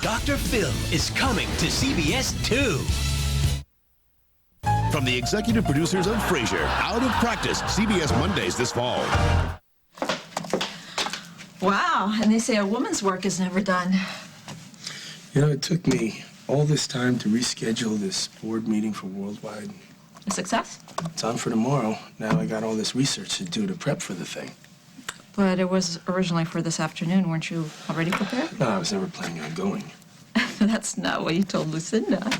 Dr. Phil is coming to CBS 2. From the executive producers of Frasier, Out of Practice, CBS Mondays this fall. Wow, and they say a woman's work is never done. You know, it took me all this time to reschedule this board meeting for Worldwide. A success? It's on for tomorrow. Now I got all this research to do to prep for the thing. But it was originally for this afternoon. Weren't you already prepared? No, I was never planning on going. That's not what you told Lucinda.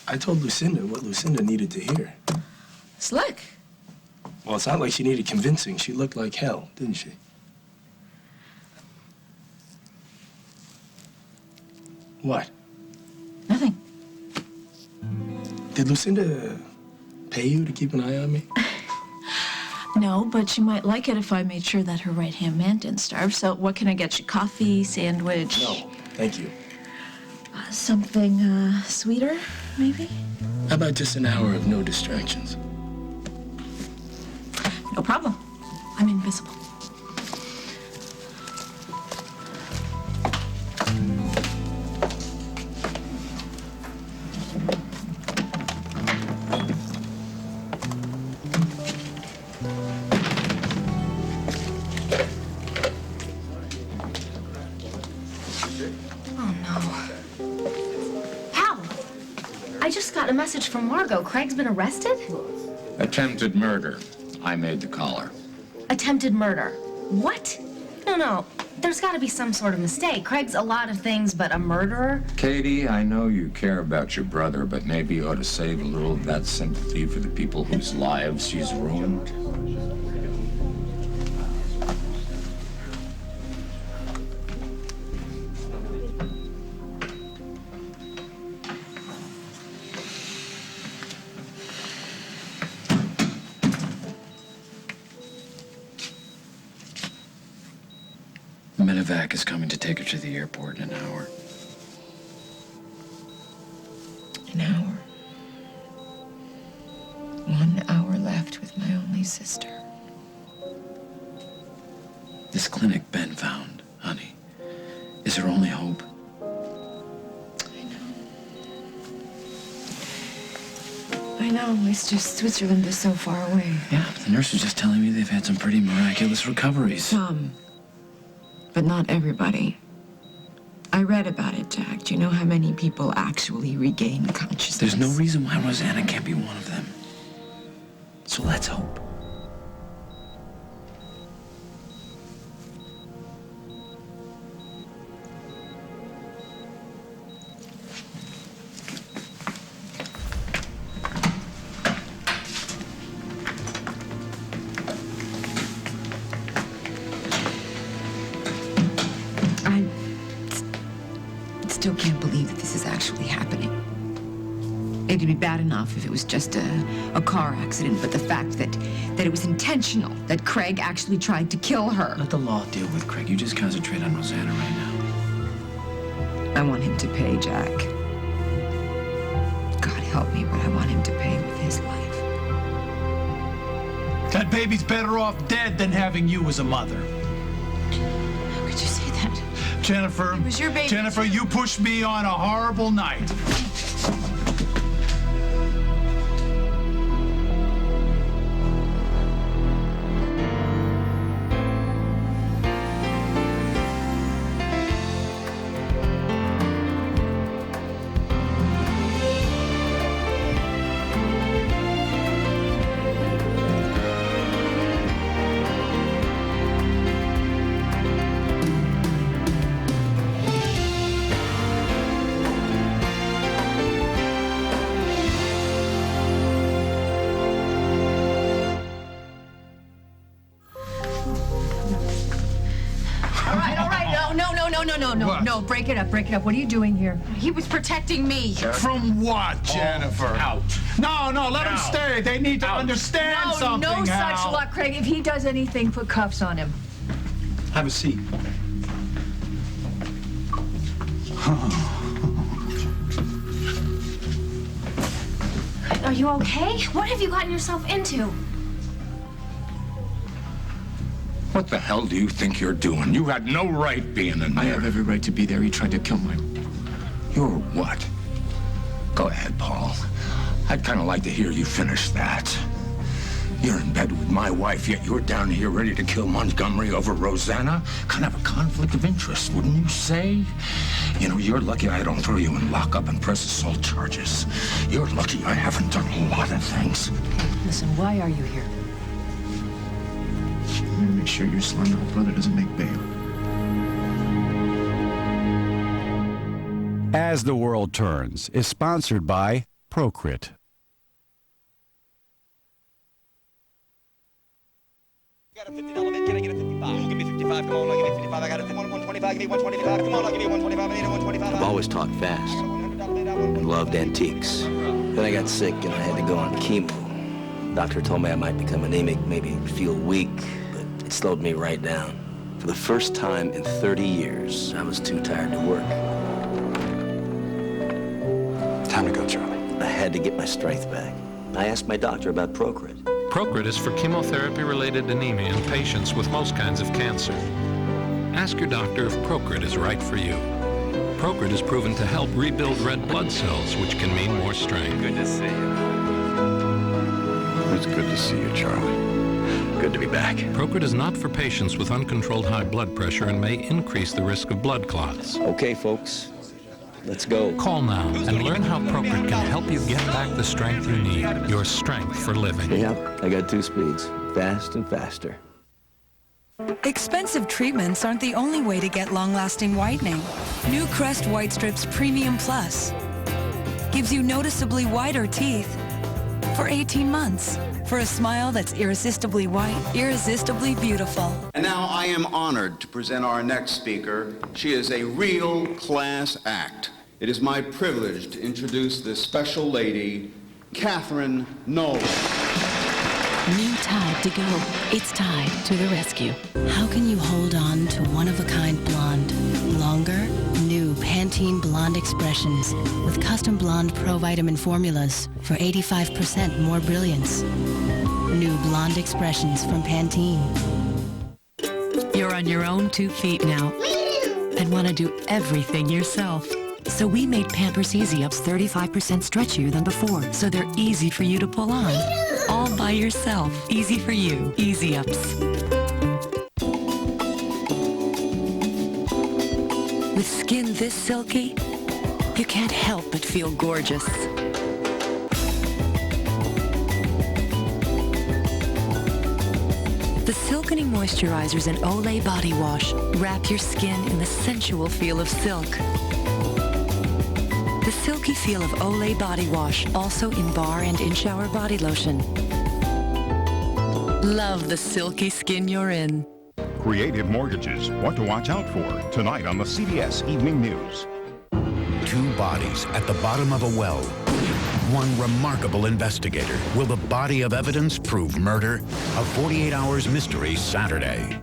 I told Lucinda what Lucinda needed to hear. Slick. Well, it's not like she needed convincing. She looked like hell, didn't she? What? Nothing. Did Lucinda pay you to keep an eye on me? No, but she might like it if I made sure that her right-hand man didn't starve. So what can I get you? Coffee, sandwich? No, thank you. Something sweeter, maybe? How about just an hour of no distractions? No problem. I'm invisible. I just got a message from Margot. Craig's been arrested? Attempted murder. I made the caller. Attempted murder. What? No. There's got to be some sort of mistake. Craig's a lot of things, but a murderer? Katie, I know you care about your brother, but maybe you ought to save a little of that sympathy for the people whose lives she's ruined. Medevac is coming to take her to the airport in an hour. An hour? 1 hour left with my only sister. This clinic Ben found, honey, is her only hope. I know, it's just Switzerland is so far away. Yeah, but the nurse was just telling me they've had some pretty miraculous recoveries. Some. But not everybody. I read about it, Jack. Do you know how many people actually regain consciousness? There's no reason why Rosanna can't be one of them. So let's hope. I still can't believe that this is actually happening. It'd be bad enough if it was just a car accident, but the fact that it was intentional, that Craig actually tried to kill her. Let the law deal with Craig. You just concentrate on Rosanna right now. I want him to pay, Jack. God help me, but I want him to pay with his life. That baby's better off dead than having you as a mother. How could you say that? Jennifer, It was your baby, Jennifer, too. you pushed me on a horrible night. No, break it up. What are you doing here? He was protecting me. From what, Jennifer? Out. No, let him stay. They need to understand something, No Hal. such luck, Craig. If he does anything, put cuffs on him. Have a seat. Are you okay? What have you gotten yourself into? What the hell do you think you're doing? You had no right being in there. I have every right to be there. He tried to kill my You're what? Go ahead, Paul. I'd kind of like to hear you finish that. You're in bed with my wife, yet you're down here ready to kill Montgomery over Rosanna? Kind of a conflict of interest, wouldn't you say? You know, you're lucky I don't throw you in lockup and press assault charges. You're lucky I haven't done a lot of things. Listen, why are you here? I'm gonna make sure your slender old brother doesn't make bail. As the World Turns is sponsored by Procrit. Got a $50 bid. Can I get a 55? Give me 55. Come on, I'll give me 55. I got a 125. Give me 125. Come on, I'll give you 125. I need a 125. I've always talked fast and loved antiques. Then I got sick and I had to go on chemo. Doctor told me I might become anemic, maybe feel weak, but it slowed me right down. For the first time in 30 years, I was too tired to work. Time to go, Charlie. I had to get my strength back. I asked my doctor about Procrit. Procrit is for chemotherapy-related anemia in patients with most kinds of cancer. Ask your doctor if Procrit is right for you. Procrit is proven to help rebuild red blood cells, which can mean more strength. Good to see you. It's good to see you, Charlie. Good to be back. Procrit is not for patients with uncontrolled high blood pressure and may increase the risk of blood clots. Okay, folks. Let's go. Call now and learn how Procrit can help you get back the strength you need. Your strength for living. Yep, I got 2 speeds. Fast and faster. Expensive treatments aren't the only way to get long-lasting whitening. New Crest White Strips Premium Plus gives you noticeably whiter teeth for 18 months. For a smile that's irresistibly white, irresistibly beautiful. And now I am honored to present our next speaker. She is a real class act. It is my privilege to introduce this special lady, Catherine Nolan. New Tide to go. It's Tide to the rescue. How can you hold on to one-of-a-kind blonde? Longer? New Pantene Blonde Expressions with custom blonde pro-vitamin formulas for 85% more brilliance. New Blonde Expressions from Pantene. You're on your own 2 feet now and want to do everything yourself. So we made Pampers Easy Ups 35% stretchier than before, so they're easy for you to pull on. All by yourself. Easy for you. Easy Ups. With skin this silky, you can't help but feel gorgeous. The Silkening Moisturizers and Olay Body Wash wrap your skin in the sensual feel of silk. The silky feel of Olay Body Wash, also in bar and in-shower body lotion. Love the silky skin you're in. Creative Mortgages, what to watch out for, tonight on the CBS Evening News. 2 bodies at the bottom of a well. One remarkable investigator. Will the body of evidence prove murder? A 48 Hours mystery Saturday.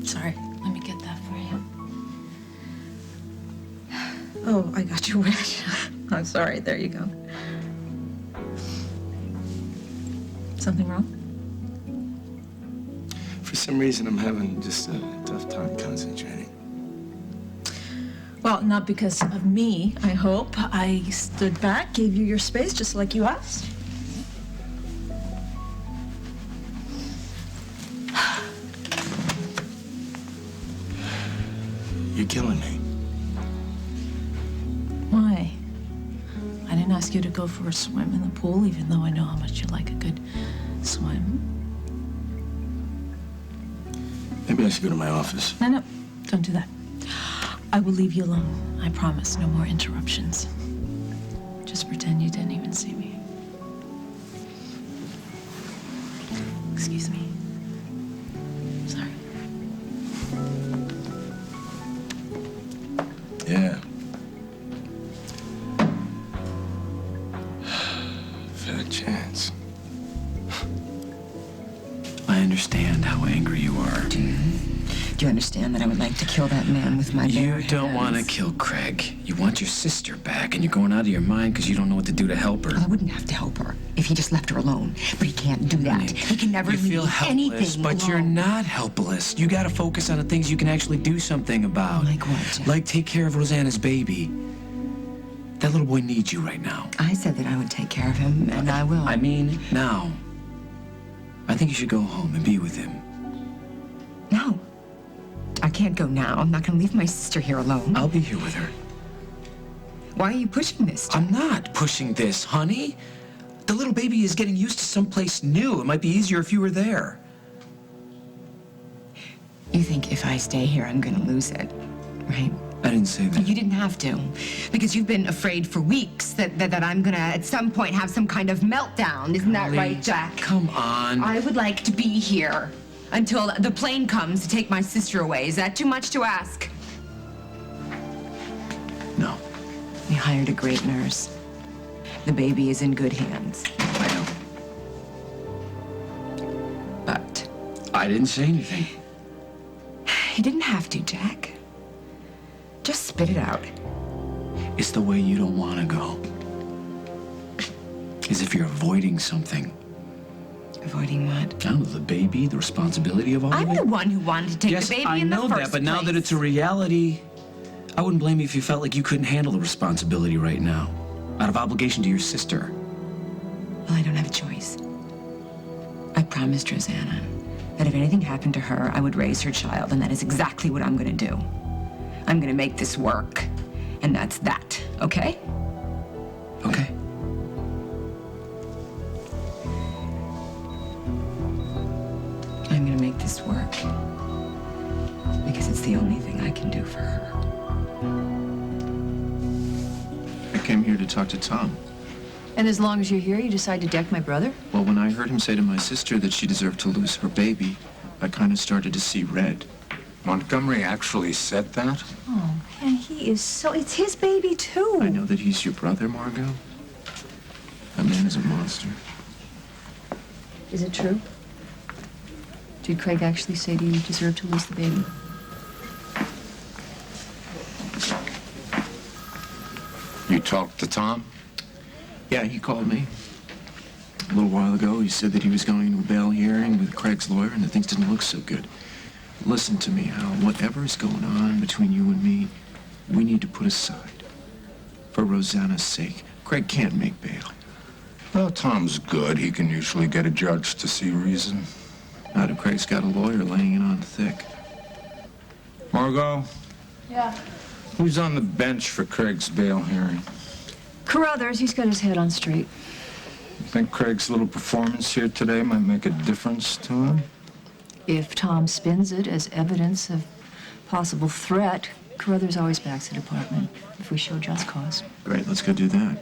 Sorry, let me get that for you. Oh, I got you wet. I'm sorry, there you go. Something wrong? For some reason, I'm having just a tough time concentrating. Well, not because of me, I hope. I stood back, gave you your space, just like you asked. You're killing me. Why? I didn't ask you to go for a swim in the pool, even though I know how much you like a good swim. Maybe I should go to my office. No, don't do that. I will leave you alone. I promise, no more interruptions. Just pretend you didn't even see me. Excuse me. Sorry. Yeah. Fat chance. I understand how angry you are. Do you understand that I would like to kill that man with my bare hands? You don't want to kill Craig. You want your sister back, and you're going out of your mind because you don't know what to do to help her. Well, I wouldn't have to help her if he just left her alone. But he can't do that. He can never leave feel helpless, anything but alone. you're not helpless. You got to focus on the things you can actually do something about. Like what, Jack? Like take care of Rosanna's baby. That little boy needs you right now. I said that I would take care of him, and I will. I mean, now. I think you should go home and be with him. No. I can't go now. I'm not going to leave my sister here alone. I'll be here with her. Why are you pushing this, Jack? I'm not pushing this, honey. The little baby is getting used to someplace new. It might be easier if you were there. You think if I stay here, I'm going to lose it, right? I didn't say that. You didn't have to, because you've been afraid for weeks that I'm gonna at some point have some kind of meltdown. Isn't that right, Jack? Come on. I would like to be here until the plane comes to take my sister away. Is that too much to ask? No. We hired a great nurse. The baby is in good hands. I know. But I didn't say anything. you didn't have to, Jack. Just spit it out. It's the way you don't want to go. As if you're avoiding something. Avoiding what? I don't know, the baby, the responsibility of all of it. I'm the one who wanted to take the baby in the first place. Yes, I know that, but now that it's a reality, I wouldn't blame you if you felt like you couldn't handle the responsibility right now, out of obligation to your sister. Well, I don't have a choice. I promised Rosanna that if anything happened to her, I would raise her child, and that is exactly what I'm going to do. I'm going to make this work, and that's that, okay? Okay. I'm going to make this work because it's the only thing I can do for her. I came here to talk to Tom. And as long as you're here, you decide to deck my brother? Well, when I heard him say to my sister that she deserved to lose her baby, I kind of started to see red. Montgomery actually said that? Oh, and he is so... It's his baby, too. I know that he's your brother, Margot. That man is a monster. Is it true? Did Craig actually say to you deserve to lose the baby? You talked to Tom? Yeah, he called me. A little while ago, he said that he was going to a bail hearing with Craig's lawyer and that things didn't look so good. Listen to me, Hal. Whatever is going on between you and me, we need to put aside. For Rosanna's sake. Craig can't make bail. Well, Tom's good. He can usually get a judge to see reason. Not if Craig's got a lawyer laying it on thick. Margot? Yeah. Who's on the bench for Craig's bail hearing? Carruthers, he's got his head on straight. You think Craig's little performance here today might make a difference to him? If Tom spins it as evidence of possible threat, Carruthers always backs the department if we show just cause. Great, let's go do that.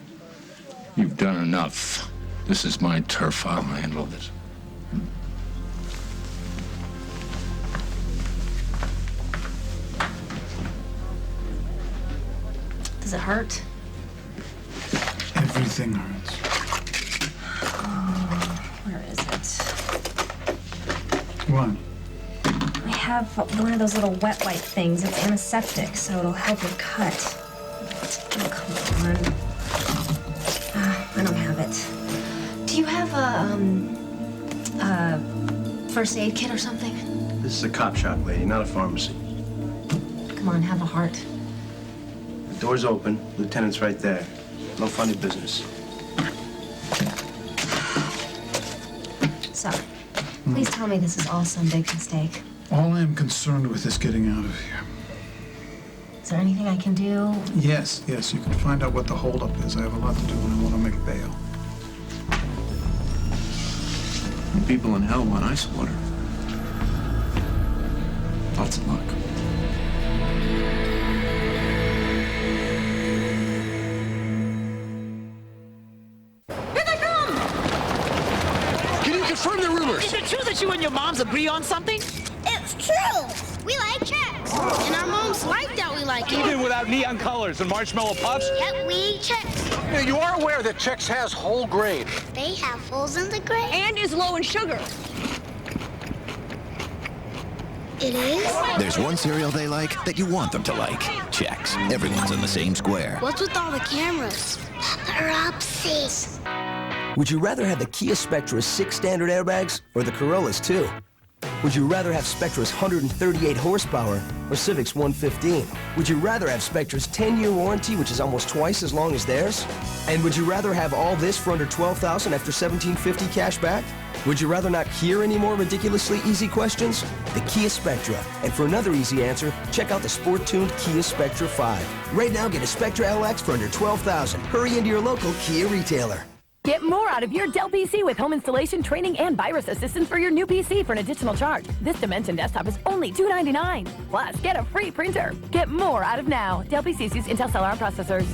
You've done enough. This is my turf. I'll handle it. Does it hurt? Everything hurts. Where is it? What? I have one of those little wet wipe things. It's antiseptic, so it'll help your cut. Oh, come on. I don't have it. Do you have a first aid kit or something? This is a cop shop, lady, not a pharmacy. Come on, have a heart. The door's open. Lieutenant's right there. No funny business. So, please tell me this is all some big mistake. All I am concerned with is getting out of here. Is there anything I can do? Yes, you can find out what the holdup is. I have a lot to do and I want to make bail. The people in hell want ice water. Lots of luck. Confirm the rumors. Is it true that you and your moms agree on something? It's true. We like checks. And our moms like that we like it. Even without neon colors and marshmallow puffs? Yep, we eat checks. Now, you are aware that Chex has whole grain. They have holes in the grain. And is low in sugar. It is? There's one cereal they like that you want them to like. Chex. Everyone's in the same square. What's with all the cameras? Paparazzi. Would you rather have the Kia Spectra's 6 standard airbags or the Corolla's 2? Would you rather have Spectra's 138 horsepower or Civic's 115? Would you rather have Spectra's 10-year warranty, which is almost twice as long as theirs? And would you rather have all this for under $12,000 after $1,750 cash back? Would you rather not hear any more ridiculously easy questions? The Kia Spectra. And for another easy answer, check out the sport-tuned Kia Spectra 5. Right now, get a Spectra LX for under $12,000. Hurry into your local Kia retailer. Get more out of your Dell PC with home installation, training, and virus assistance for your new PC for an additional charge. This Dimension desktop is only $299. Plus, get a free printer. Get more out of now. Dell PCs use Intel Celeron processors.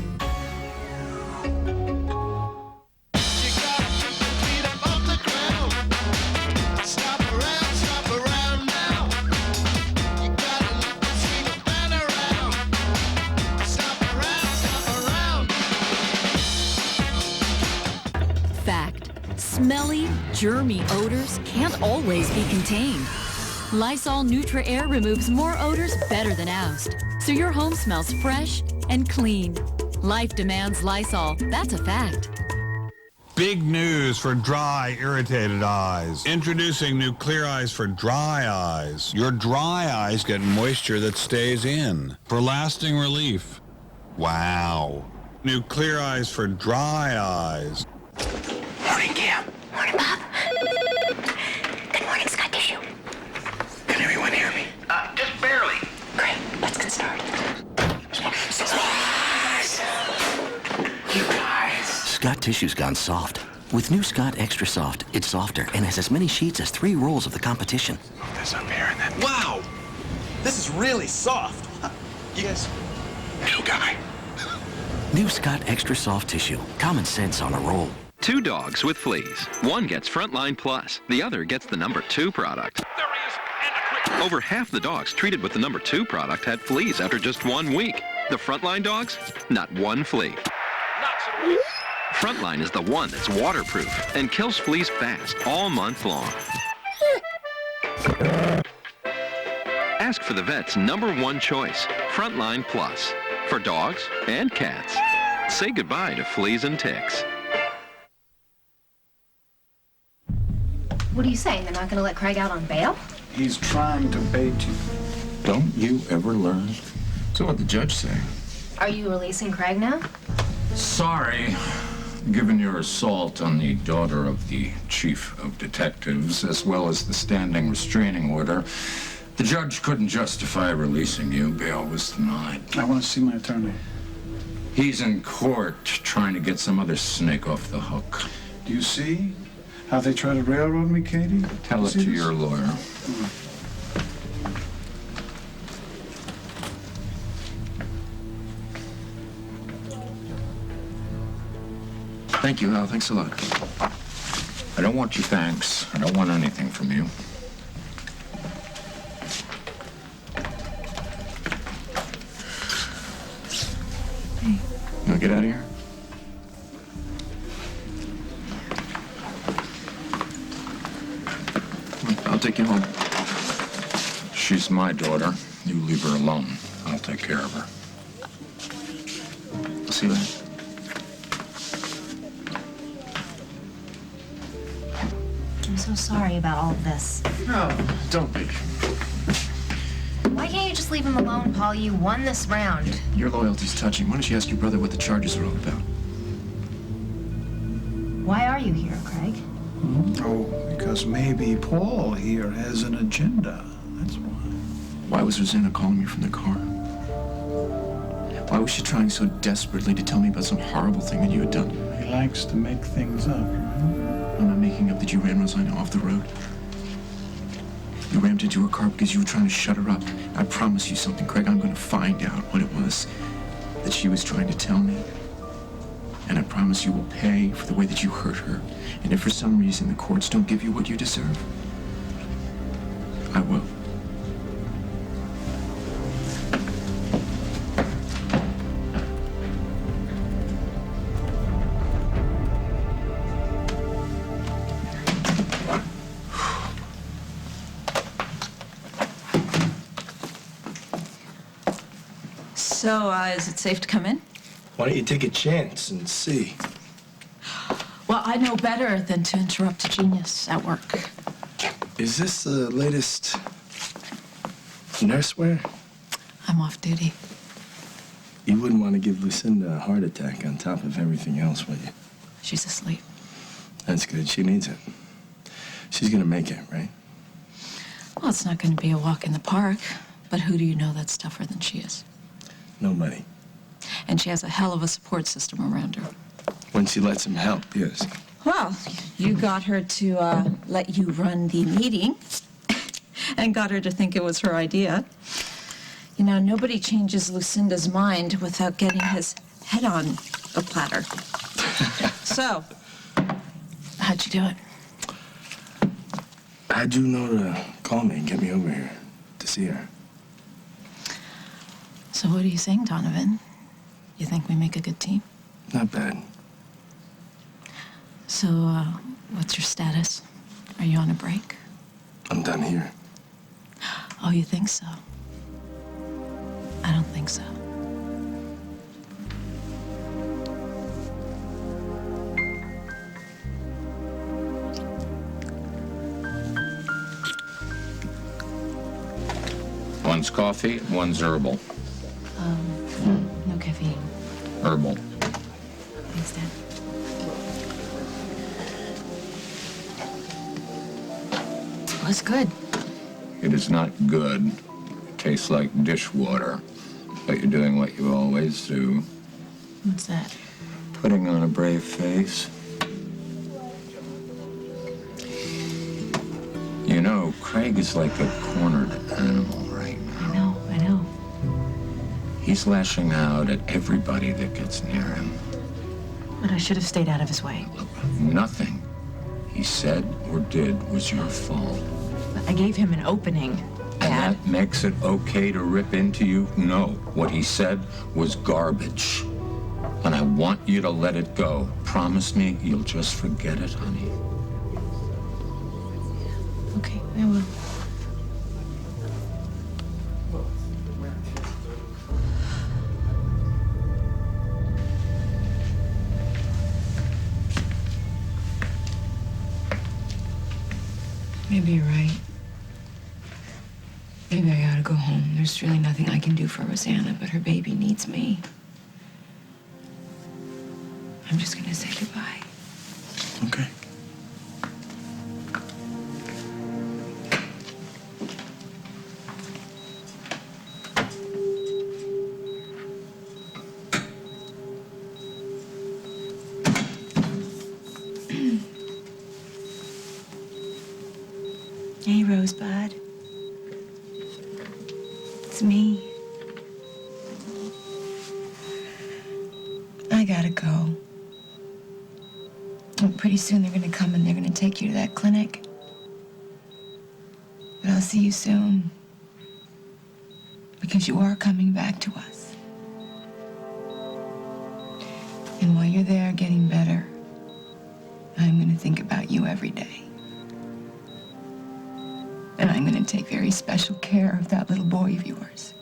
Smelly, germy odors can't always be contained. Lysol Neutra Air removes more odors better than oust, so your home smells fresh and clean. Life demands Lysol. That's a fact. Big news for dry, irritated eyes. Introducing new Clear Eyes for dry eyes. Your dry eyes get moisture that stays in for lasting relief. Wow. New Clear Eyes for dry eyes. Morning, Cam. Morning, Bob. Good morning, Scott Tissue. Can everyone hear me? Just barely. Great. Let's get started. You guys. Scott Tissue's gone soft. With new Scott Extra Soft, it's softer and has as many sheets as 3 rolls of the competition. Move this up here and then... Wow! This is really soft. You guys... New guy. New Scott Extra Soft Tissue. Common sense on a roll. 2 dogs with fleas. One gets Frontline Plus. The other gets the number 2 product. There he is, and a quick... Over half the dogs treated with the number 2 product had fleas after just 1 week. The Frontline dogs, not one flea. Frontline is the one that's waterproof and kills fleas fast all month long. Ask for the vet's number 1 choice, Frontline Plus, for dogs and cats. Say goodbye to fleas and ticks. What are you saying? They're not going to let Craig out on bail? He's trying to bait you. Don't you ever learn? So what the judge say? Are you releasing Craig now? Sorry. Given your assault on the daughter of the chief of detectives, as well as the standing restraining order, the judge couldn't justify releasing you. Bail was denied. I want to see my attorney. He's in court trying to get some other snake off the hook. Do you see how they try to railroad me, Katie? Tell it to your lawyer. Thank you, Al. Thanks a lot. I don't want your thanks. I don't want anything from you. Hey. You want to get out of here? I'll take you home. She's my daughter. You leave her alone. I'll take care of her. I'll see you later. I'm so sorry about all of this. No, don't be. Why can't you just leave him alone, Paul? You won this round. Your loyalty's touching. Why don't you ask your brother what the charges are all about? Why are you here, Craig? Oh, because maybe Paul here has an agenda. That's why. Why was Rosanna calling me from the car? Why was she trying so desperately to tell me about some horrible thing that you had done? He likes to make things up, right? I'm not making up that you ran Rosanna off the road. You rammed into her car because you were trying to shut her up. I promise you something, Craig. I'm going to find out what it was that she was trying to tell me. And I promise you will pay for the way that you hurt her. And if for some reason the courts don't give you what you deserve, I will. So, is it safe to come in? Why don't you take a chance and see? Well, I know better than to interrupt a genius at work. Is this the latest nursewear? I'm off duty. You wouldn't want to give Lucinda a heart attack on top of everything else, would you? She's asleep. That's good. She needs it. She's gonna make it, right? Well, it's not going to be a walk in the park, but who do you know that's tougher than she is? Nobody. And she has a hell of a support system around her. When she lets him help, yes. Well, you got her to let you run the meeting and got her to think it was her idea. You know, nobody changes Lucinda's mind without getting his head on a platter. So, how'd you do it? How'd you know to call me and get me over here to see her? So what are you saying, Donovan? You think we make a good team? Not bad. So, what's your status? Are you on a break? I'm done here. Oh, you think so? I don't think so. One's coffee, one's herbal. No caffeine. Herbal. Thanks, Dad. It was good. It is not good. It tastes like dishwater. But you're doing what you always do. What's that? Putting on a brave face. You know, Craig is like a cornered animal right now. I know. He's lashing out at everybody that gets near him. But I should have stayed out of his way. Nothing he said or did was your fault. I gave him an opening, Dad. And that makes it okay to rip into you? No. What he said was garbage. And I want you to let it go. Promise me you'll just forget it, honey. Okay, I will. Maybe you're right. Maybe I ought to go home. There's really nothing I can do for Rosanna, but her baby needs me. I'm just gonna say goodbye. Okay. Hey, Rosebud. It's me. I gotta go. And pretty soon they're gonna come and they're gonna take you to that clinic. But I'll see you soon. Because you are coming back to us. And while you're there getting better, I'm gonna think about you every day. And I'm going to take very special care of that little boy of yours.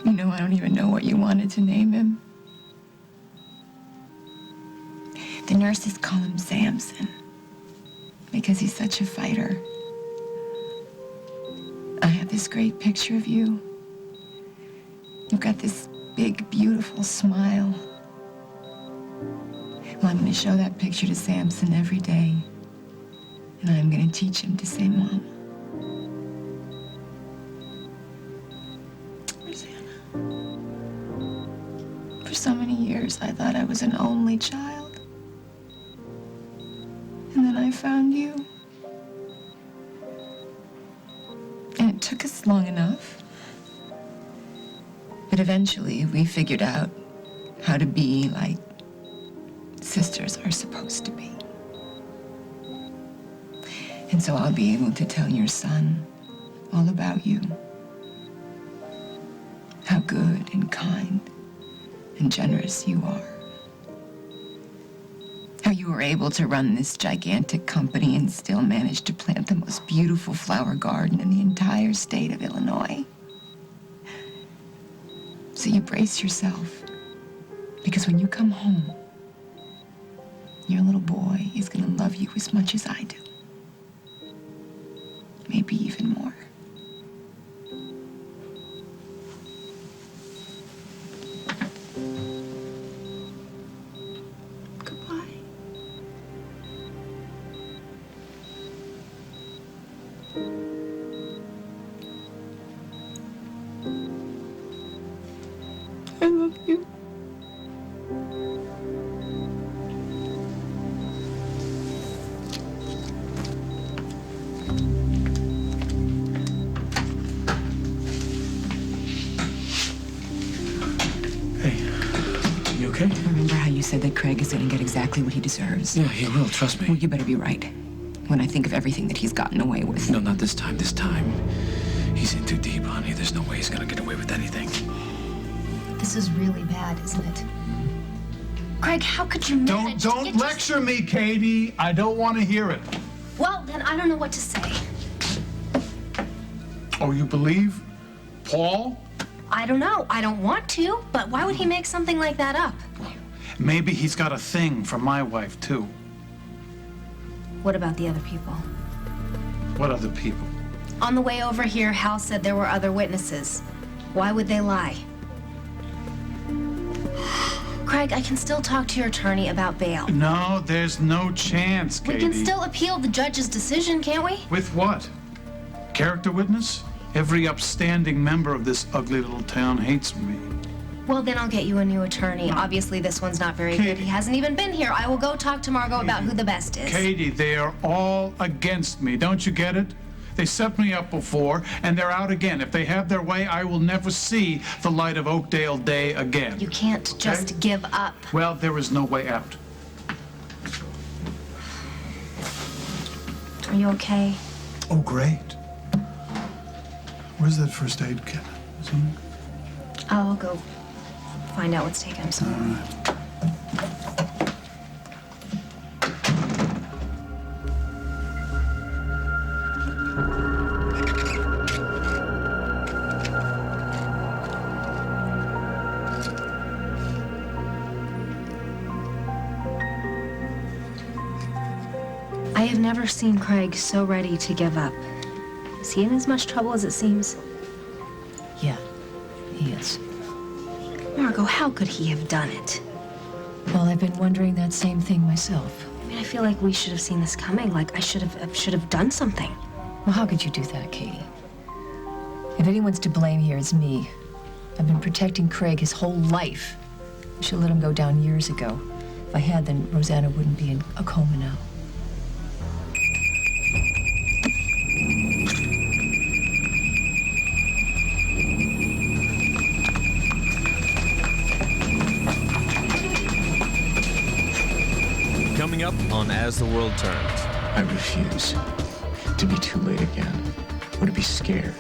You know, I don't even know what you wanted to name him. The nurses call him Samson because he's such a fighter. I have this great picture of you. You've got this big, beautiful smile. Well, I'm going to show that picture to Samson every day. And I'm going to teach him to say Mama. Rosanna. For so many years, I thought I was an only child. And then I found you. And it took us long enough. But eventually, we figured out how to be like sisters are supposed to be. And so I'll be able to tell your son all about you. How good and kind and generous you are. How you were able to run this gigantic company and still manage to plant the most beautiful flower garden in the entire state of Illinois. So you brace yourself. Because when you come home, your little boy is going to love you as much as I do. Maybe even more. Goodbye. I love you. You okay? Remember how you said that Craig is going to get exactly what he deserves? Yeah, he will, trust me. Well, you better be right. When I think of everything that he's gotten away with. No, not this time. This time, he's in too deep, honey. There's no way he's gonna get away with anything. This is really bad, isn't it? Craig, how could you manage to Don't get lecture me, Katie. I don't want to hear it. Well, then I don't know what to say. Oh, you believe Paul? I don't know. I don't want to, but why would he make something like that up? Maybe he's got a thing for my wife, too. What about the other people? What other people? On the way over here, Hal said there were other witnesses. Why would they lie? Craig, I can still talk to your attorney about bail. No, there's no chance, Katie. We can still appeal the judge's decision, can't we? With what? Character witness? Every upstanding member of this ugly little town hates me. Well, then I'll get you a new attorney. Obviously, this one's not very good. He hasn't even been here. I will go talk to Margot about who the best is. Katie, they are all against me. Don't you get it? They set me up before, and they're out again. If they have their way, I will never see the light of Oakdale Day again. You can't just give up. Well, there is no way out. Are you okay? Oh, great. Where's that first aid kit? I'll go find out what's taking him so long. I have never seen Craig so ready to give up. Is he in as much trouble as it seems? Yeah, he is. Margot, how could he have done it? Well, I've been wondering that same thing myself. I mean, I feel like we should have seen this coming. Like, I should have done something. Well, how could you do that, Katie? If anyone's to blame here, it's me. I've been protecting Craig his whole life. I should have let him go down years ago. If I had, then Rosanna wouldn't be in a coma now. Coming up on As the World Turns. I refuse to be too late again, or to be scared.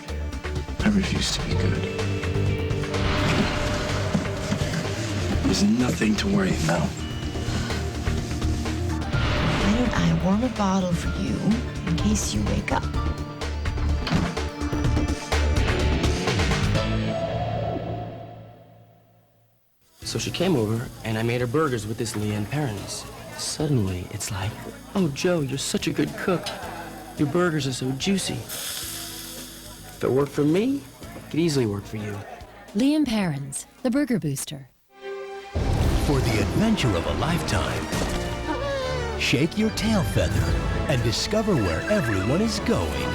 I refuse to be good. There's nothing to worry about. Why don't I warm a bottle for you in case you wake up? So she came over, and I made her burgers with this Leanne Perrins. Suddenly, it's like, oh, Joe, you're such a good cook. Your burgers are so juicy. If it worked for me, it could easily work for you. Liam Perrins, the Burger Booster. For the adventure of a lifetime, shake your tail feather and discover where everyone is going.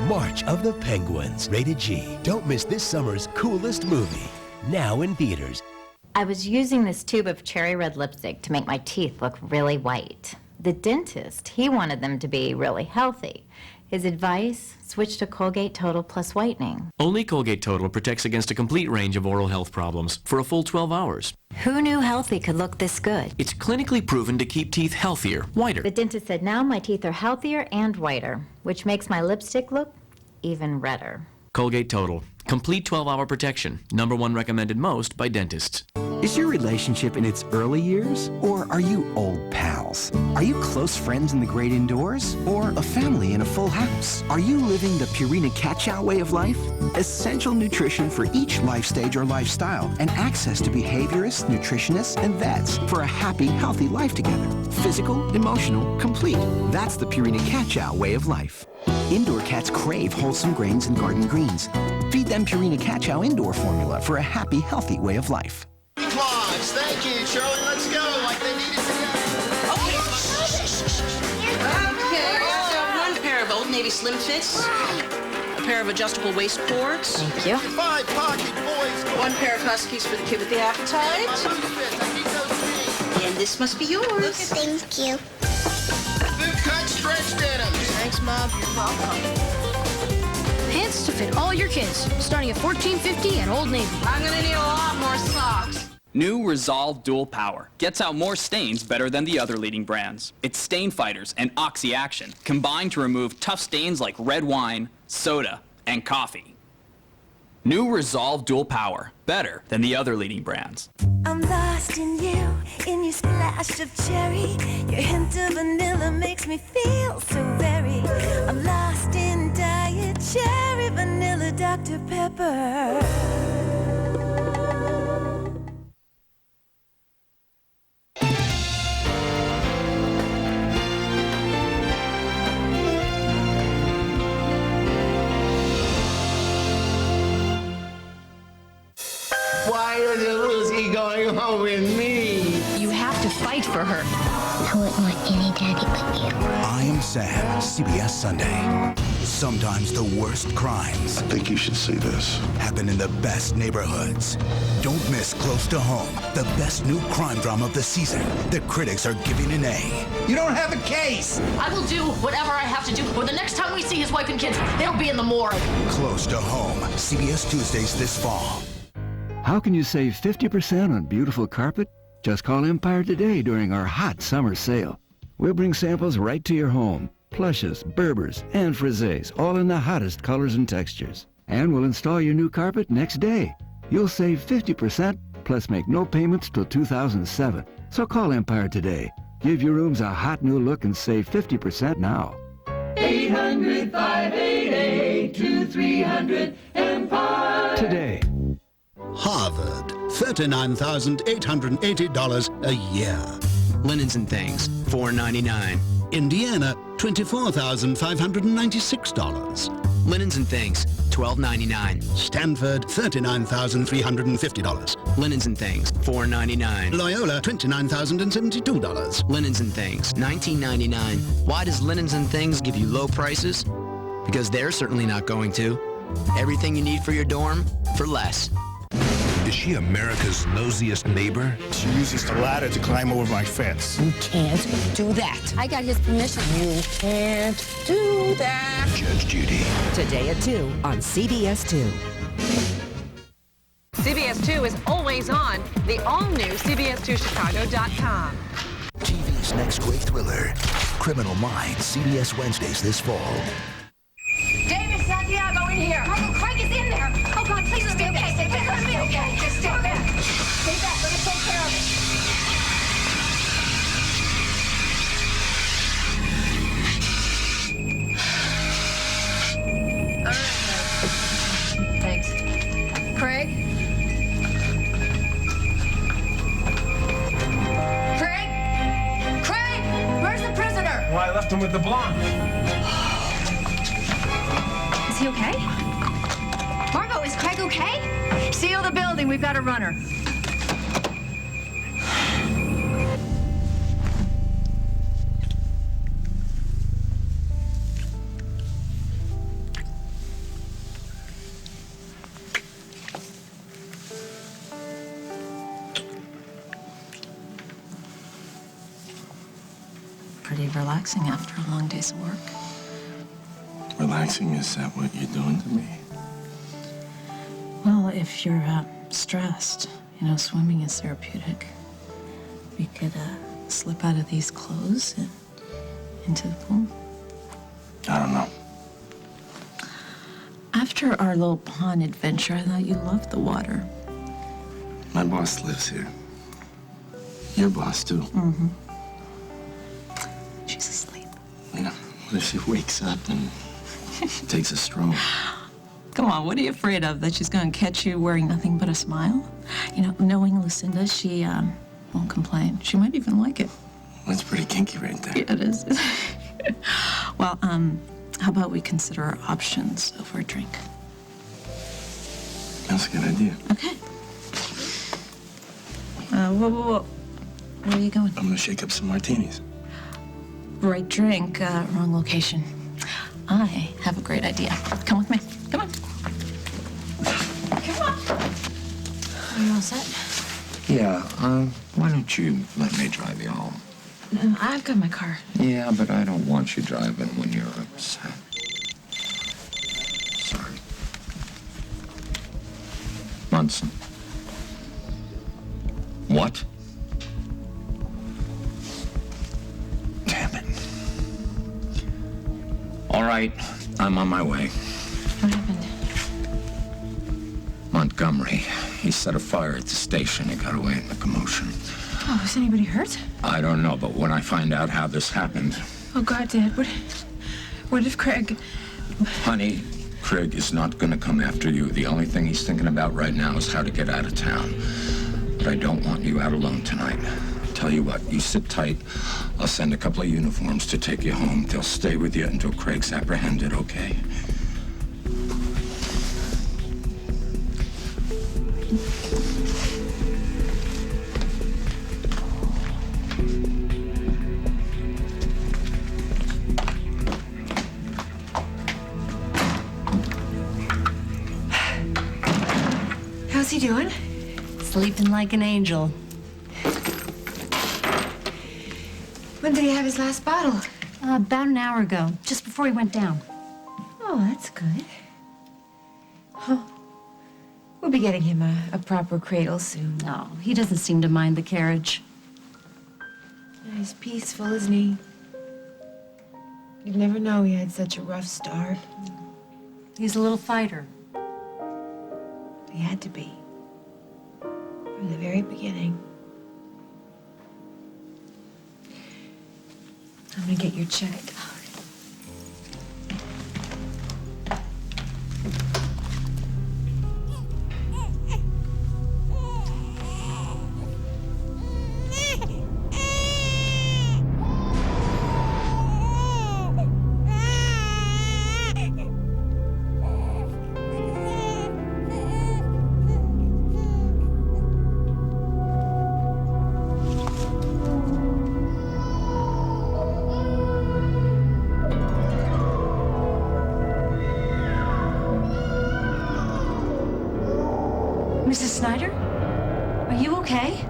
March of the Penguins, rated G. Don't miss this summer's coolest movie, now in theaters. I was using this tube of cherry red lipstick to make my teeth look really white. The dentist, he wanted them to be really healthy. His advice, switch to Colgate Total Plus Whitening. Only Colgate Total protects against a complete range of oral health problems for a full 12 hours. Who knew healthy could look this good? It's clinically proven to keep teeth healthier, whiter. The dentist said now my teeth are healthier and whiter, which makes my lipstick look even redder. Colgate Total. Complete 12-hour protection. #1 recommended most by dentists. Is your relationship in its early years, or are you old pals? animals? Are you close friends in the great indoors? Or a family in a full house? Are you living the Purina Cat Chow way of life? Essential nutrition for each life stage or lifestyle, and access to behaviorists, nutritionists, and vets for a happy, healthy life together. Physical, emotional, complete. That's the Purina Cat Chow way of life. Indoor cats crave wholesome grains and garden greens. Feed them Purina Cat Chow Indoor formula for a happy, healthy way of life. Applause. Thank you, Shirley. Let's go like they needed to go. Okay, one pair of Old Navy Slim Fits, a pair of adjustable waist cords. Thank you. 5 pocket boys. One pair of Huskies for the kid with the appetite. And this must be yours. Thank you. Boot cut stretch denims. Thanks, Mom. You're welcome. Pants to fit all your kids, starting at $14.50 at Old Navy. I'm gonna need a lot more socks. New Resolve Dual Power gets out more stains better than the other leading brands. It's Stain Fighters and Oxy Action combined to remove tough stains like red wine, soda, and coffee. New Resolve Dual Power, better than the other leading brands. I'm lost in you, in your splash of cherry. Your hint of vanilla makes me feel so very. I'm lost in Diet Cherry Vanilla Dr. Pepper. Why is Lucy going home with me? You have to fight for her. I wouldn't want any daddy but you. I Am Sam, CBS Sunday. Sometimes the worst crimes. I think you should see this. Happen in the best neighborhoods. Don't miss Close to Home, the best new crime drama of the season. The critics are giving an A. You don't have a case. I will do whatever I have to do, or the next time we see his wife and kids, they'll be in the morgue. Close to Home, CBS Tuesdays this fall. How can you save 50% on beautiful carpet? Just call Empire today during our hot summer sale. We'll bring samples right to your home. Plushes, Berbers, and Frisés, all in the hottest colors and textures. And we'll install your new carpet next day. You'll save 50%, plus make no payments till 2007. So call Empire today. Give your rooms a hot new look and save 50% now. 800-588-2300 Empire. Today. Harvard, $39,880 a year. Linens and Things, $4.99. Indiana, $24,596. Linens and Things, $12.99. Stanford, $39,350. Linens and Things, $4.99. Loyola, $29,072. Linens and Things, $19.99. Why does Linens and Things give you low prices? Because they're certainly not going to. Everything you need for your dorm, for less. Is she America's nosiest neighbor? She uses the ladder to climb over my fence. You can't do that. I got his permission. You can't do that. Judge Judy. Today at 2 on CBS 2. CBS 2 is always on. The all-new CBS2Chicago.com. TV's next great thriller, Criminal Minds, CBS Wednesdays this fall. David Santiago in here. Michael Craig is in there. Oh, God, please stay okay. Stay back. Let me okay. Just stay back. Stay back. Let me take care of it. Thanks. Craig? Craig? Craig! Where's the prisoner? Well, I left him with the blonde. Is he okay? Margot, is Craig okay? Seal the building. We've got a runner. Pretty relaxing after a long day's work. Relaxing, is that what you're doing to me? Well, if you're stressed, swimming is therapeutic. We could slip out of these clothes and into the pool. I don't know. After our little pond adventure, I thought you loved the water. My boss lives here. Your boss, too. Mm-hmm. What if she wakes up and takes a stroll? Come on, what are you afraid of? That she's going to catch you wearing nothing but a smile? You know, knowing Lucinda, she won't complain. She might even like it. That's pretty kinky right there. Yeah, it is. Well, how about we consider our options over a drink? That's a good idea. Okay. Whoa. Where are you going? I'm gonna shake up some martinis. Right drink, wrong location. I have a great idea. Come with me. Come on. Come on. Are you all set? Yeah, why don't you let me drive you home? No, I've got my car. Yeah, but I don't want you driving when you're upset. Sorry. Munson. What? Damn it. All right, I'm on my way. What happened? Montgomery. He set a fire at the station. He got away in the commotion. Oh, is anybody hurt? I don't know, but when I find out how this happened... Oh, God, Dad, what if Craig... Honey, Craig is not going to come after you. The only thing he's thinking about right now is how to get out of town. But I don't want you out alone tonight. Tell you what, you sit tight. I'll send a couple of uniforms to take you home. They'll stay with you until Craig's apprehended, okay? How's he doing? Sleeping like an angel. When did he have his last bottle? About an hour ago, just before he went down. Oh, that's good. Huh. We'll be getting him a proper cradle soon. No, he doesn't seem to mind the carriage. He's peaceful, isn't he? You'd never know he had such a rough start. He's a little fighter. He had to be. From the very beginning. I'm gonna get your check. Mrs. Snyder? Are you okay?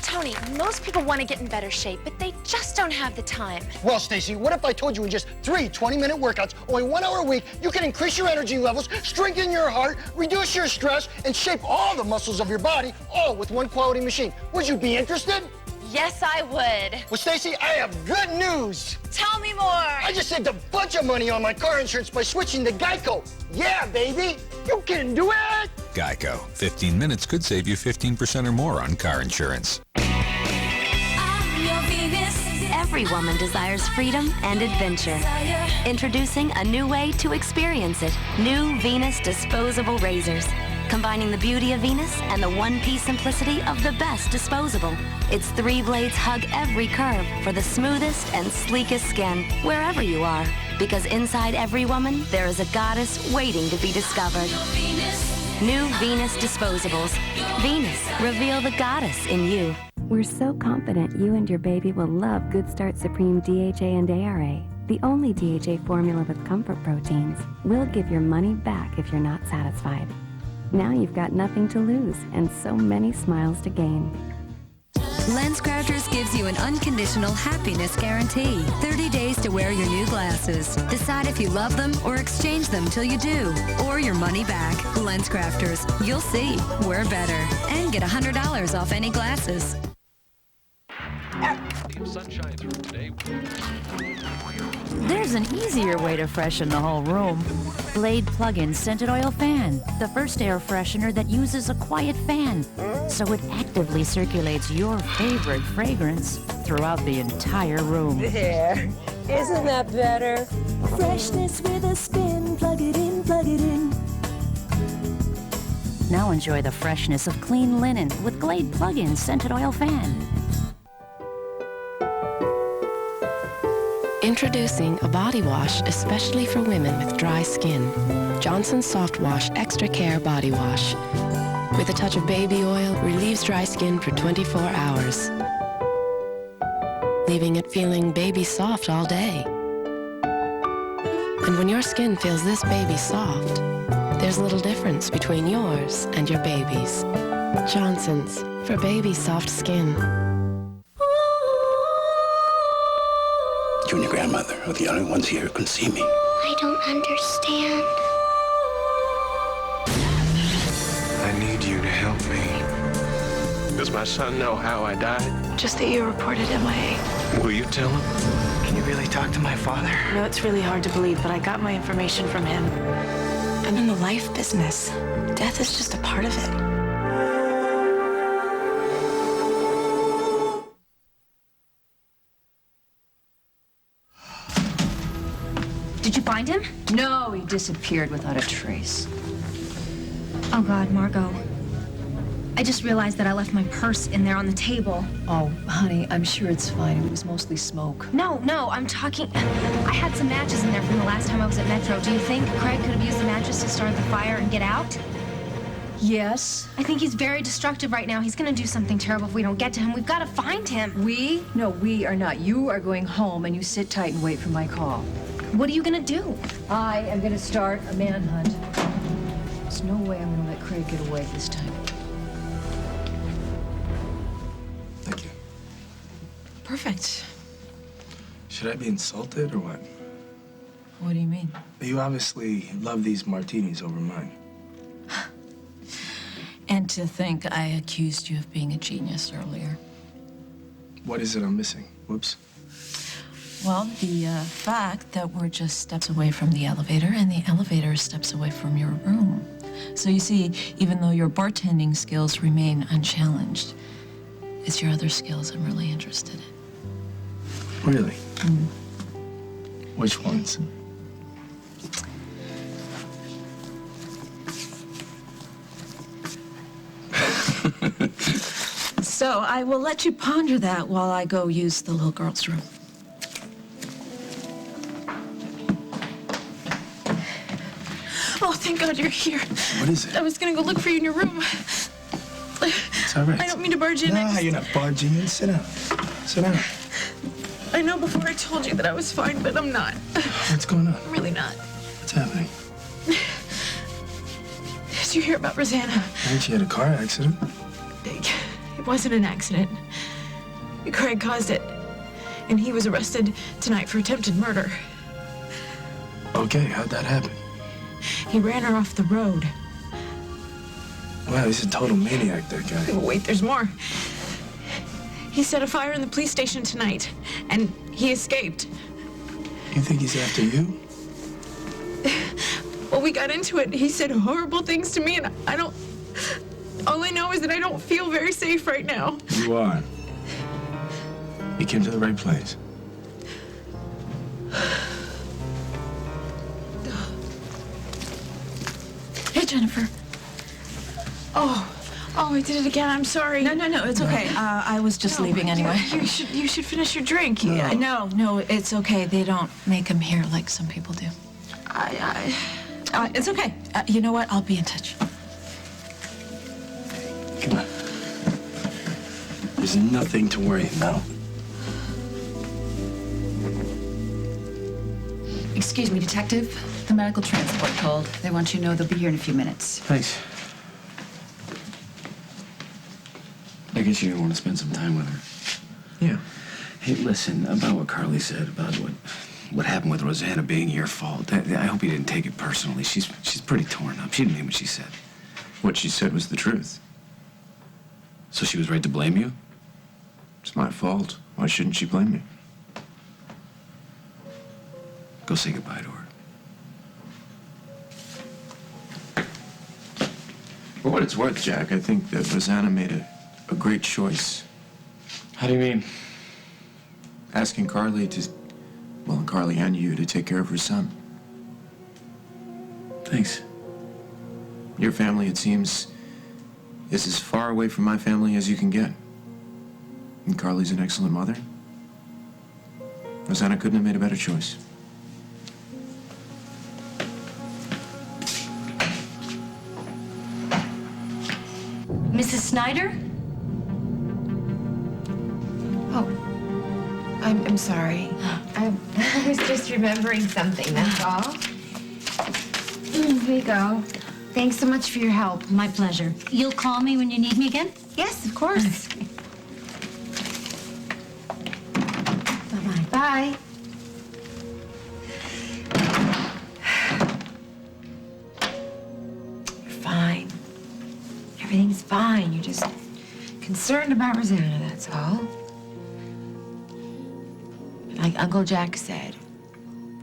Tony, most people want to get in better shape, but they just don't have the time. Well, Stacy, what if I told you in just 3 20-minute workouts, only 1 hour a week, you can increase your energy levels, strengthen your heart, reduce your stress, and shape all the muscles of your body, all with one quality machine? Would you be interested? Yes, I would. Well, Stacy, I have good news. Tell me more. I just saved a bunch of money on my car insurance by switching to Geico. Yeah, baby, you can do it. Geico. 15 minutes could save you 15% or more on car insurance. Every woman desires freedom and adventure. Introducing a new way to experience it. New Venus disposable razors. Combining the beauty of Venus and the one-piece simplicity of the best disposable. Its 3 blades hug every curve for the smoothest and sleekest skin, wherever you are. Because inside every woman, there is a goddess waiting to be discovered. New Venus disposables. Venus, reveal the goddess in you. We're so confident you and your baby will love Good Start Supreme DHA and ARA, the only DHA formula with comfort proteins. We'll give your money back if you're not satisfied. Now you've got nothing to lose and so many smiles to gain. LensCrafters gives you an unconditional happiness guarantee. 30 days to wear your new glasses. Decide if you love them or exchange them till you do. Or your money back. LensCrafters. You'll see. We're better. And get $100 off any glasses. Sunshine through today. There's an easier way to freshen the whole room. Glade Plug-in Scented Oil Fan, the first air freshener that uses a quiet fan, so it actively circulates your favorite fragrance throughout the entire room. There. Isn't that better? Freshness with a spin. Plug it in, plug it in. Now enjoy the freshness of clean linen with Glade Plug-in Scented Oil Fan. Introducing a body wash especially for women with dry skin. Johnson's Soft Wash Extra Care Body Wash. With a touch of baby oil, relieves dry skin for 24 hours. Leaving it feeling baby soft all day. And when your skin feels this baby soft, there's little difference between yours and your baby's. Johnson's, for baby soft skin. You and your grandmother are the only ones here who can see me. I don't understand. I need you to help me. Does my son know how I died? Just that you reported MIA. Will you tell him? Can you really talk to my father? No, it's really hard to believe, but I got my information from him. I'm in the life business. Death is just a part of it. Did you find him? No, he disappeared without a trace. Oh, God, Margot. I just realized that I left my purse in there on the table. Oh, honey, I'm sure it's fine. It was mostly smoke. No, I'm talking... I had some matches in there from the last time I was at Metro. Do you think Craig could have used the matches to start the fire and get out? Yes. I think he's very destructive right now. He's gonna do something terrible if we don't get to him. We've got to find him. We? No, we are not. You are going home, and you sit tight and wait for my call. What are you gonna do? I am gonna start a manhunt. There's no way I'm gonna let Craig get away this time. Thank you. Perfect. Should I be insulted or what? What do you mean? You obviously love these martinis over mine. And to think I accused you of being a genius earlier. What is it I'm missing? Whoops. Well, the fact that we're just steps away from the elevator and the elevator is steps away from your room. So you see, even though your bartending skills remain unchallenged, it's your other skills I'm really interested in. Really? Which ones? So I will let you ponder that while I go use the little girl's room. Oh, thank God you're here. What is it? I was gonna go look for you in your room. It's all right. I don't mean to barge in. Nah, you're not barging in. Sit down. Sit down. I know before I told you that I was fine, but I'm not. What's going on? I'm really not. What's happening? Did you hear about Rosanna? I heard she had a car accident. It wasn't an accident. Craig caused it. And he was arrested tonight for attempted murder. Okay, how'd that happen? He ran her off the road. Wow, he's a total maniac, that guy. Wait, there's more. He set a fire in the police station tonight, and he escaped. You think he's after you? Well, we got into it. He said horrible things to me, and I don't... All I know is that I don't feel very safe right now. You are. You came to the right place. Hey, Jennifer. Oh, I did it again. I'm sorry. No, it's okay. I was just leaving anyway. You should finish your drink. No. No, it's okay. They don't make them here like some people do. It's okay. You know what? I'll be in touch. Come on. There's nothing to worry about. Excuse me, Detective. The medical transport called. They want you to know they'll be here in a few minutes. Thanks. I guess you want to spend some time with her. Yeah. Hey, listen, about what Carly said about what happened with Rosanna being your fault. I hope you didn't take it personally. She's pretty torn up. She didn't mean what she said. What she said was the truth. So she was right to blame you? It's my fault. Why shouldn't she blame me? Go say goodbye to her. For what it's worth, Jack, I think that Rosanna made a great choice. How do you mean? Asking Carly to, well, Carly and you to take care of her son. Thanks. Your family, it seems, is as far away from my family as you can get. And Carly's an excellent mother. Rosanna couldn't have made a better choice. Mrs. Snyder? Oh, I'm sorry. I was just remembering something, that's all. Here you go. Thanks so much for your help. My pleasure. You'll call me when you need me again? Yes, of course. Bye-bye. Bye. You're fine. Everything's fine. You're just concerned about Rosanna, that's all. Like Uncle Jack said,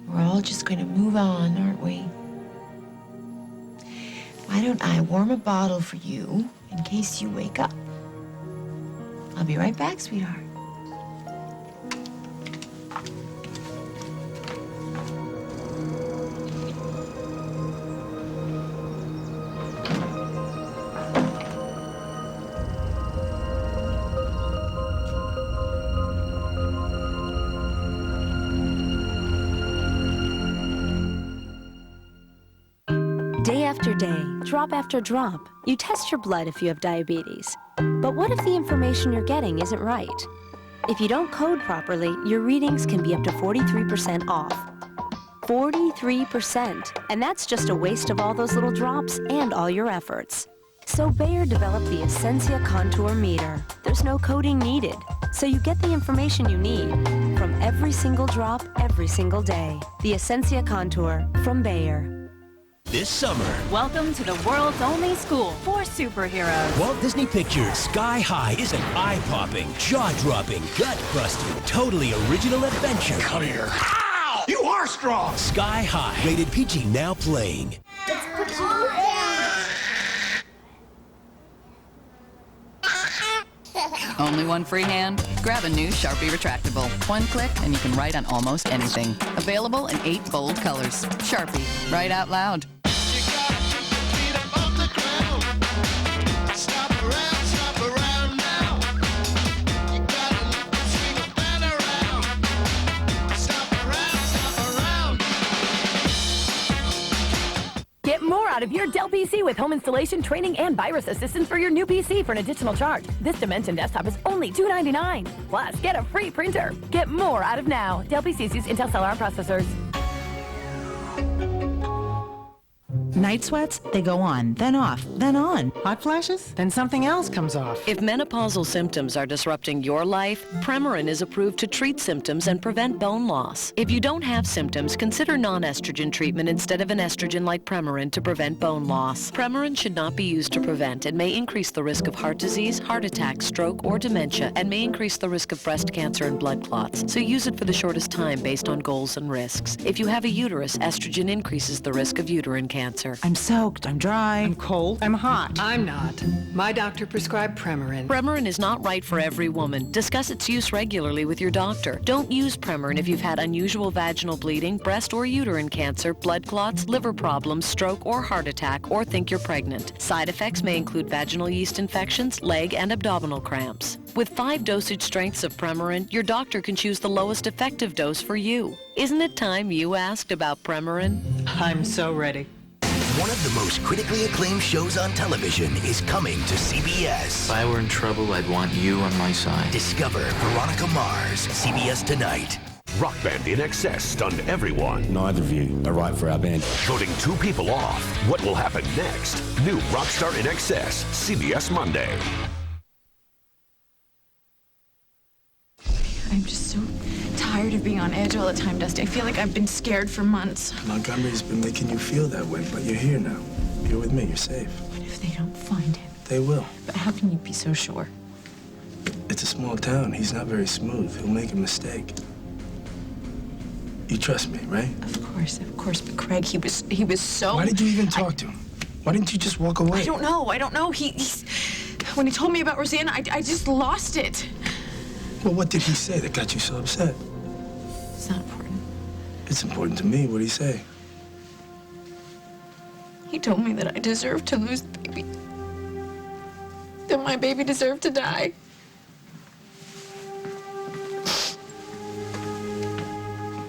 we're all just going to move on, aren't we? Why don't I warm a bottle for you in case you wake up? I'll be right back, sweetheart. Day after day, drop after drop, you test your blood if you have diabetes. But what if the information you're getting isn't right? If you don't code properly, your readings can be up to 43% off. 43%! And that's just a waste of all those little drops and all your efforts. So Bayer developed the Essentia Contour Meter. There's no coding needed, so you get the information you need from every single drop, every single day. The Essentia Contour from Bayer. This summer, welcome to the world's only school for superheroes. Walt Disney Pictures' Sky High is an eye-popping, jaw-dropping, gut-busting, totally original adventure. Come here. Ow! You are strong! Sky High, rated PG, now playing. Let's put you on. Only one free hand? Grab a new Sharpie retractable. One click and you can write on almost anything. Available in 8 bold colors. Sharpie, write out loud. Get more out of your Dell PC with home installation, training, and virus assistance for your new PC for an additional charge. This Dimension desktop is only $299. Plus, get a free printer. Get more out of now. Dell PCs use Intel Celeron processors. Night sweats, they go on, then off, then on. Hot flashes, then something else comes off. If menopausal symptoms are disrupting your life, Premarin is approved to treat symptoms and prevent bone loss. If you don't have symptoms, consider non-estrogen treatment instead of an estrogen like Premarin to prevent bone loss. Premarin should not be used to prevent and may increase the risk of heart disease, heart attack, stroke, or dementia, and may increase the risk of breast cancer and blood clots. So use it for the shortest time based on goals and risks. If you have a uterus, estrogen increases the risk of uterine cancer. I'm soaked, I'm dry, I'm cold, I'm hot. I'm not. My doctor prescribed Premarin. Premarin is not right for every woman. Discuss its use regularly with your doctor. Don't use Premarin if you've had unusual vaginal bleeding, breast or uterine cancer, blood clots, liver problems, stroke or heart attack, or think you're pregnant. Side effects may include vaginal yeast infections, leg and abdominal cramps. With 5 dosage strengths of Premarin, your doctor can choose the lowest effective dose for you. Isn't it time you asked about Premarin? I'm so ready. One of the most critically acclaimed shows on television is coming to CBS. If I were in trouble, I'd want you on my side. Discover Veronica Mars, CBS Tonight. Rock Band in Excess stunned everyone. Neither of you are right for our band. Voting 2 people off. What will happen next? New Rockstar in Excess, CBS Monday. I'm just so tired of being on edge all the time, Dusty. I feel like I've been scared for months. Montgomery's been making you feel that way, but you're here now. You're with me, you're safe. What if they don't find him? They will. But how can you be so sure? It's a small town. He's not very smooth. He'll make a mistake. You trust me, right? Of course. But Craig, he was so... Why did you even talk to him? Why didn't you just walk away? I don't know. When he told me about Rosanna, I just lost it. Well, what did he say that got you so upset? It's not important. It's important to me. What did he say? He told me that I deserved to lose the baby. That my baby deserved to die.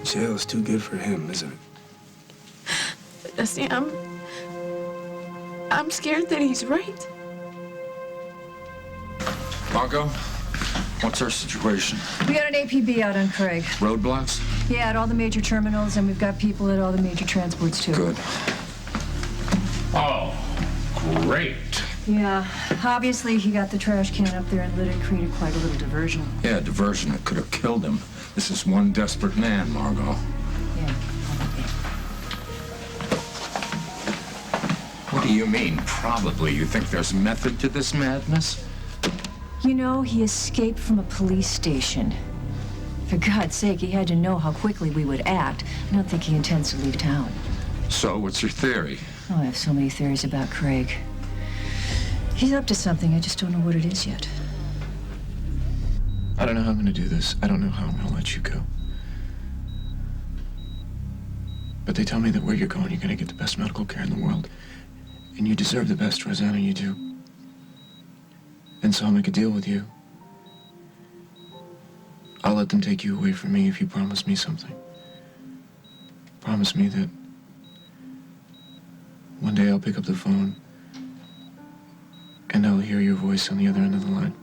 Jail is too good for him, isn't it? Dusty, I'm scared that he's right. Margot, what's our situation? We got an APB out on Craig. Roadblocks? Yeah, at all the major terminals, and we've got people at all the major transports, too. Good. Oh, great. Yeah, obviously he got the trash can up there and lit it, created quite a little diversion. Yeah, diversion that could have killed him. This is one desperate man, Margot. Yeah. What do you mean, probably? You think there's method to this madness? You know, he escaped from a police station. For God's sake, he had to know how quickly we would act. I don't think he intends to leave town. So, what's your theory? Oh, I have so many theories about Craig. He's up to something, I just don't know what it is yet. I don't know how I'm gonna do this. I don't know how I'm gonna let you go. But they tell me that where you're going, you're gonna get the best medical care in the world. And you deserve the best, Rosanna, you do. And so I'll make a deal with you. I'll let them take you away from me if you promise me something. Promise me that one day I'll pick up the phone and I'll hear your voice on the other end of the line.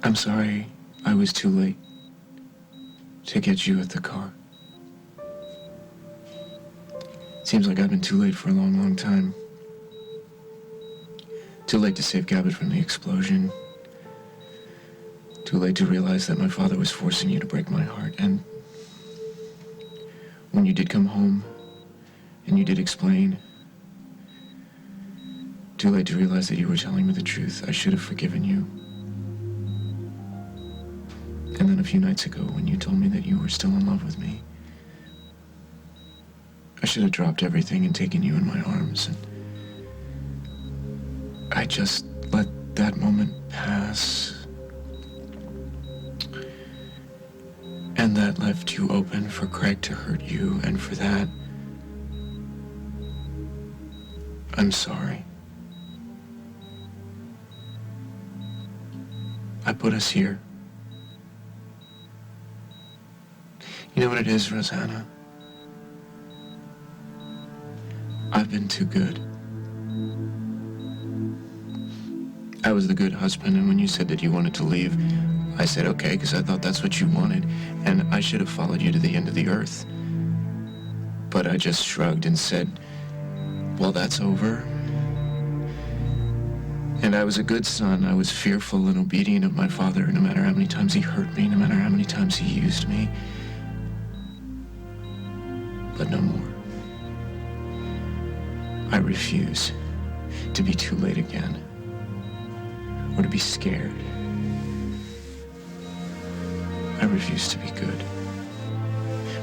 I'm sorry I was too late to get you at the car. Seems like I've been too late for a long, long time. Too late to save Gabbett from the explosion. Too late to realize that my father was forcing you to break my heart. And when you did come home, and you did explain, too late to realize that you were telling me the truth. I should have forgiven you. And then a few nights ago, when you told me that you were still in love with me, I should have dropped everything and taken you in my arms. And I just let that moment pass. And that left you open for Craig to hurt you, and for that, I'm sorry. I put us here. You know what it is, Rosanna? I've been too good. I was the good husband, and when you said that you wanted to leave, I said okay, because I thought that's what you wanted, and I should have followed you to the end of the earth. But I just shrugged and said, well, that's over. And I was a good son. I was fearful and obedient of my father, no matter how many times he hurt me, no matter how many times he used me. But no more. I refuse to be too late again, or to be scared. I refuse to be good.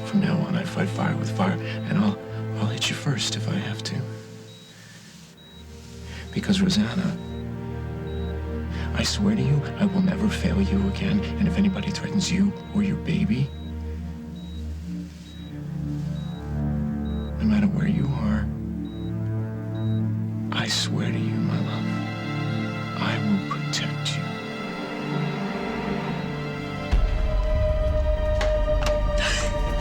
From now on, I fight fire with fire, and I'll hit you first if I have to. Because, Rosanna, I swear to you, I will never fail you again, and if anybody threatens you or your baby, no matter where you are, I swear to you, my love, I will protect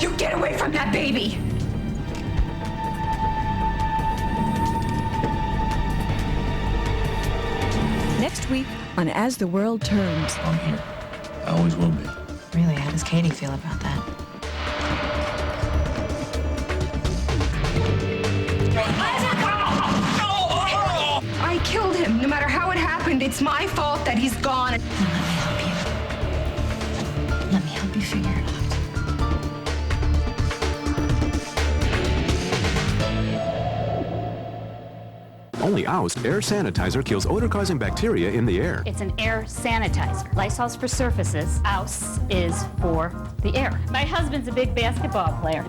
you. You get away from that baby! Next week on As the World Turns. I'm here. I always will be. Really, how does Katie feel about that? I killed him. No matter how it happened, it's my fault that he's gone. Let me help you figure it out. Only Oust air sanitizer kills odor-causing bacteria in the air. It's an air sanitizer. Lysol's for surfaces. Oust is for the air. My husband's a big basketball player.